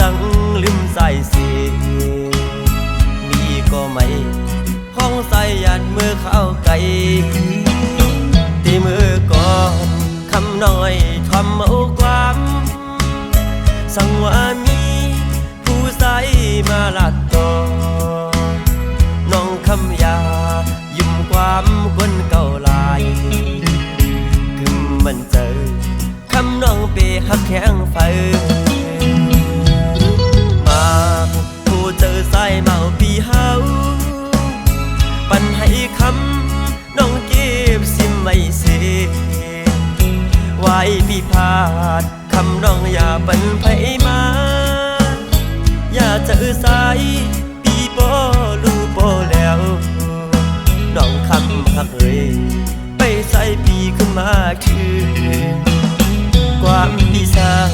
สั่งลืมใส่สีมีก็ไม่ห้องใส่ยันมือเข้าไก่ตีมือก่อนคำน้อยทำเอาความสั่งว่ามีผู้ใส่มาลัดต่อน้องคำยายิ้มความคนเก่าลายกึมมันเจอคำน้องเปหักแข็งไฟมาผู้เจอใส่เมาปีเฮาปันให้คำน้องเก็บซิมไม่เสียไว้พี่พาดคำน้องอย่าปันไผมาอย่าเจอสายปีโปลูโปแล้วน้องคำหักเลยไปใส่ปีขึ้นมาคือความดีสร้าง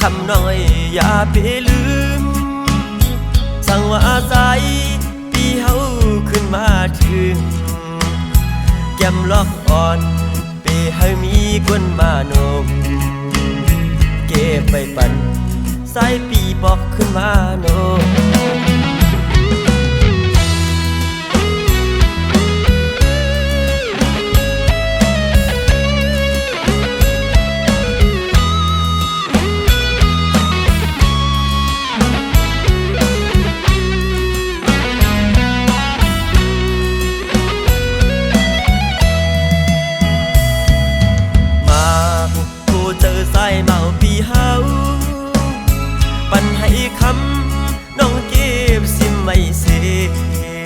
คำน้อยอย่าไปลืมสั่งว่าอาศัยปีเฮาขึ้นมาถึงแก้มล็อกอ่อนไปให้มีคนมาโนมเก็บไปปั่นสายปีบอกขึ้นมาโนมเจอสายเมาปีเฮาปันให้คำน้องเก็บซิมไม่เสีย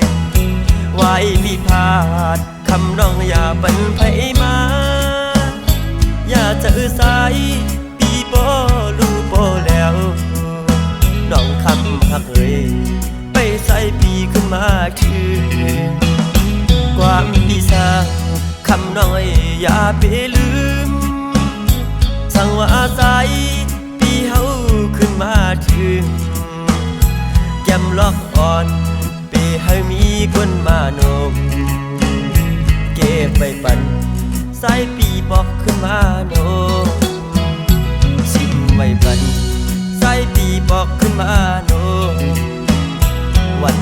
ไว้พี่พาดคำน้องอย่าปันไผมาอย่าเจอสายปีโปลูโปแล้วน้องคำหักเลยไปใส่ปีขึ้นมาคือความดีสร้างคำน้อยอย่าไปลืมสั่งว่าอาศัยปีเฮาขึ้นมาถึงแก้มล็อกอ่อนไปให้มีคนมาโนมเก็บไปปั่นสายปีบอกขึ้นมาโนมชิมไว้ปั่นสายปีบอกขึ้นมาโนมวัน